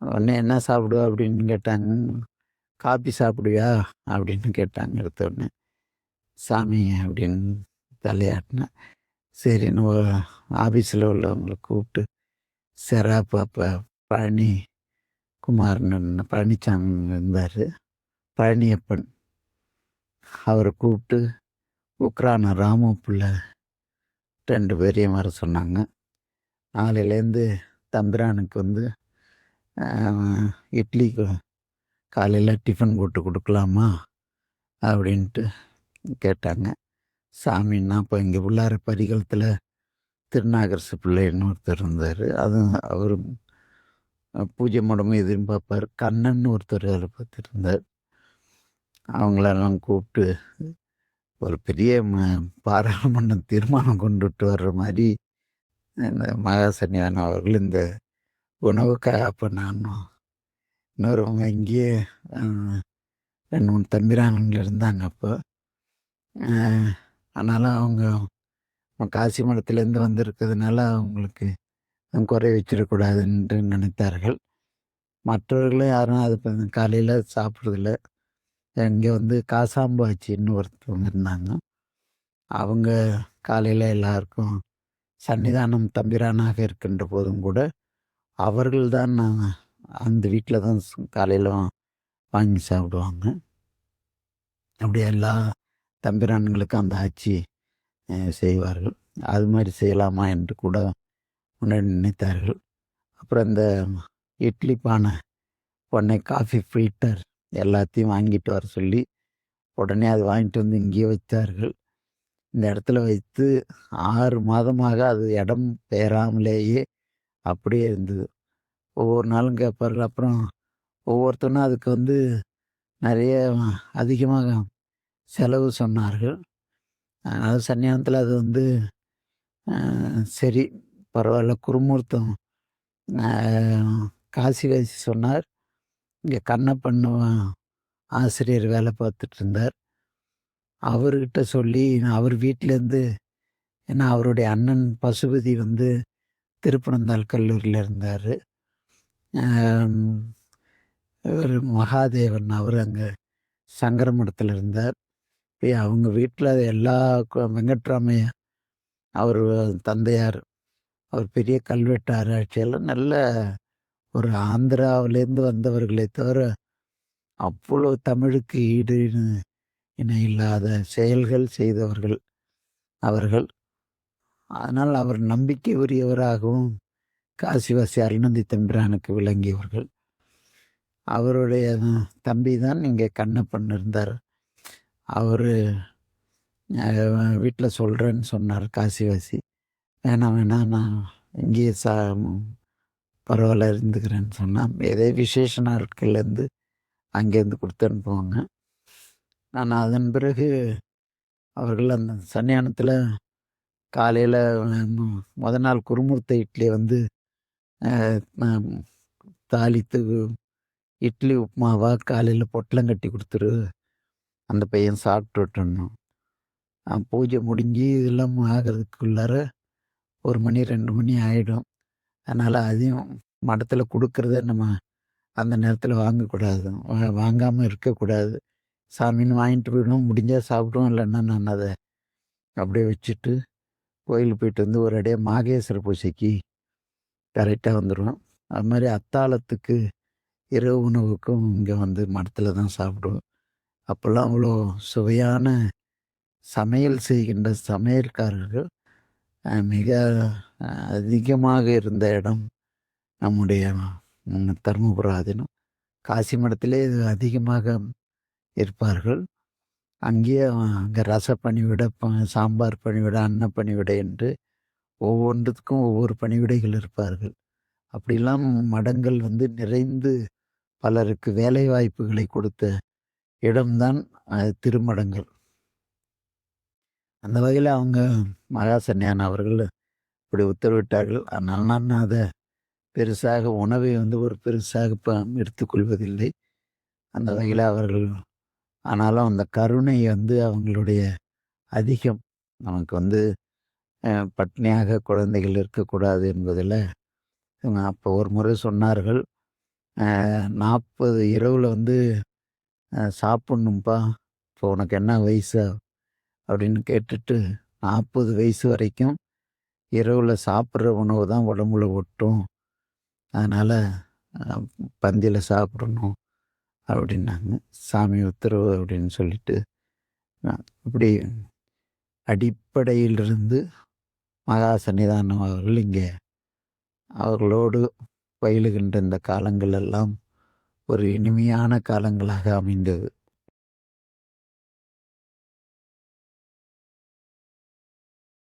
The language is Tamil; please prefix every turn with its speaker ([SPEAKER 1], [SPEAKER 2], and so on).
[SPEAKER 1] உடனே "என்ன சாப்பிடுவ?" அப்படின்னு கேட்டாங்க. "காப்பி சாப்பிடுவியா?" அப்படின்னு கேட்டாங்க எடுத்தோடனே. "சாமி" அப்படின்னு தலையாட்டினேன். சரின்னு ஆஃபீஸில் உள்ளவங்கள கூப்பிட்டு செராப்பு அப்போ பழனி குமார்ன்னு பழனிச்சாமி இருந்தார். பழனியப்பன் அவரை கூப்பிட்டு உக்ரான ராமு பிள்ளை 2 பேரையும் வர சொன்னாங்க. நாளையிலேருந்து தம்பிரானுக்கு வந்து இட்லி காலையில் டிஃபன் போட்டு கொடுக்கலாமா அப்படின்ட்டு கேட்டாங்க. சாமின்னா அப்போ இங்கே உள்ளார பரிகளத்தில் திருநாகரசு பிள்ளைன்னு ஒருத்தர் இருந்தார். அதுவும் அவரும் பூஜை மடமும் எதுவும் பார்ப்பார். கண்ணன் ஒருத்தர் அதில் பார்த்துருந்தார். அவங்களெல்லாம் கூப்பிட்டு ஒரு பெரிய பாராளுமன்ற தீர்மானம் கொண்டுட்டு வர்ற மாதிரி இந்த மகாசன்னியான் அவர்கள் இந்த உணவுக்காக அப்போ நானும் இன்னொருவங்க இங்கேயே 2, 3 தம்பிரான்கள் இருந்தாங்க அப்போ. ஆனாலும் அவங்க காசி மடத்துலேருந்து வந்திருக்கிறதுனால அவங்களுக்கு குறை வச்சிடக்கூடாதுன்ட்டு நினைத்தார்கள். மற்றவர்களும் யாரும் அது காலையில் சாப்பிட்றதில்ல. இங்கே வந்து காசாம்பாச்சின்னு ஒருத்தவங்க இருந்தாங்க. அவங்க காலையில் எல்லாருக்கும் சன்னிதானம் தம்பிரானாக இருக்கின்ற போதும் கூட அவர்கள் தான் அந்த வீட்டில் தான் காலையில் வாங்கி சாப்பிடுவாங்க. அப்படியே எல்லா தம்பிரான்களுக்கும் அந்த ஆட்சி செய்வார்கள். அது மாதிரி செய்யலாமா என்று கூட முன்னாடி நினைத்தார்கள். அப்புறம் இந்த இட்லி பானை, உடனே காஃபி ஃபில்டர் எல்லாத்தையும் வாங்கிட்டு வர சொல்லி உடனே அது வாங்கிட்டு வந்து இங்கேயே வைத்தார்கள். இந்த இடத்துல வைத்து 6 மாதமாக அது இடம் பெயராமலேயே அப்படியே இருந்தது. ஒவ்வொரு நாளும் கேட்பார்கள். அப்புறம் ஒவ்வொருத்தரும் அதுக்கு வந்து நிறைய அதிகமாக செலவு சொன்னார்கள். அதனால் சன்னியானத்தில் அது வந்து சரி பரவாயில்ல. குருமூர்த்தம் காசிவாசி சொன்னார். இங்கே கண்ணப்பன் ஆசிரியர் வேலை பார்த்துட்டு இருந்தார். அவர்கிட்ட சொல்லி அவர் வீட்டிலேருந்து, ஏன்னா அவருடைய அண்ணன் பசுபதி வந்து திருப்பனந்தாள் கல்லூரியில் இருந்தார். இவர் மகாதேவன் அவர் அங்கே சங்கர மடத்தில் இருந்தார். அவங்க வீட்டில் எல்லா வெங்கட்ராமையா அவர் தந்தையார், அவர் பெரிய கல்வெட்டு ஆராய்ச்சியெல்லாம் நல்ல ஒரு ஆந்திராவிலேருந்து வந்தவர்களே தவிர அவ்வளோ தமிழுக்கு ஈடு இணை இல்லாத செயல்கள் செய்தவர்கள் அவர்கள். அதனால் அவர் நம்பிக்கை உரியவராகவும் காசிவாசி அருணந்தி தம்பிரானுக்கு விளங்கியவர்கள். அவருடைய தம்பி தான் இங்கே கண்ணப்பன் இருந்தார். அவர் வீட்டில் சொல்கிறேன்னு சொன்னார் காசிவாசி. வேணாம் நான் இங்கேயே பரவாயில்ல இருந்துக்கிறேன்னு சொன்னால், ஏதோ விசேஷ நாட்கள்லேருந்து அங்கேருந்து கொடுத்து அனுப்புவாங்க. நான் அதன் பிறகு அவர்கள் அந்த சன்னியானத்தில் காலையில் நாள் குருமூர்த்த இட்லியை வந்து தாளித்து இட்லி உப்புமாவா காலையில் பொட்டலம் கட்டி கொடுத்துரு, அந்த பையன் சாப்பிட்டுட்டணும். பூஜை முடிஞ்சு இதெல்லாம் ஆகிறதுக்குள்ளார 1 மணி 2 மணி ஆகிடும். அதனால் அதையும் மடத்தில் கொடுக்குறத நம்ம அந்த நேரத்தில் வாங்கக்கூடாது, வாங்காமல் இருக்கக்கூடாது. சாமின்னு வாங்கிட்டு போயிடுவோம், முடிஞ்சால் சாப்பிடுவோம், இல்லைன்னா நான் அதை அப்படியே வச்சுட்டு கோயிலுக்கு போயிட்டு வந்து ஒரு அடியாக மாகேஸ்வர பூஜைக்கு கரெக்டாக வந்துடுவோம். அது மாதிரி அத்தாளத்துக்கு இரவு உணவுக்கும் இங்கே வந்து மடத்தில் தான் சாப்பிடுவோம். அப்போல்லாம் அவ்வளோ சுவையான சமையல் செய்கின்ற சமையல்காரர்கள் மிக அதிகமாக இருந்த இடம் நம்முடைய தருமபுர ஆதீனம். காசி மடத்திலே அதிகமாக இருப்பார்கள். அங்கேயே அங்கே ரச பணிவிட, சாம்பார் பணிவிட, அன்ன பணிவிட என்று ஒவ்வொன்றுத்துக்கும் ஒவ்வொரு பணிவிடைகள் இருப்பார்கள். அப்படிலாம் மடங்கள் வந்து நிறைந்து பலருக்கு வேலை வாய்ப்புகளை கொடுத்த இடம்தான் திருமடங்கள். அந்த வகையில் அவங்க மகாசன்னியான் அவர்கள் இப்படி உத்தரவிட்டார்கள். அதனால் நான் அதை பெருசாக உணவை வந்து ஒரு பெருசாக எடுத்துக்கொள்வதில்லை. அந்த வகையில் அவர்கள், ஆனாலும் அந்த கருணை வந்து அவங்களுடைய அதிகம். நமக்கு வந்து பட்னியாக குழந்தைகள் இருக்கக்கூடாது என்பதில் அப்போ ஒரு முறை சொன்னார்கள், 40 இரவுல வந்து சாப்பிட்ணும்ப்பா. இப்போ உனக்கு என்ன வயசு? அப்படின்னு கேட்டுட்டு 40 வயசு வரைக்கும் இரவுல சாப்பிட்ற உணவு தான் உடம்புல ஒட்டும். அதனால அ பந்தியில சாப்பிடணும் அப்படின்னாங்க. சாமி உத்தரவு அப்படின்னு சொல்லிட்டு, இப்படி அடிப்படையிலிருந்து மகா சன்னிதானம் அவர்கள் இங்கே அவர்களோடு பயிலுகின்ற இந்த காலங்கள் எல்லாம் ஒரு இனிமையான காலங்களாக அமைந்தது.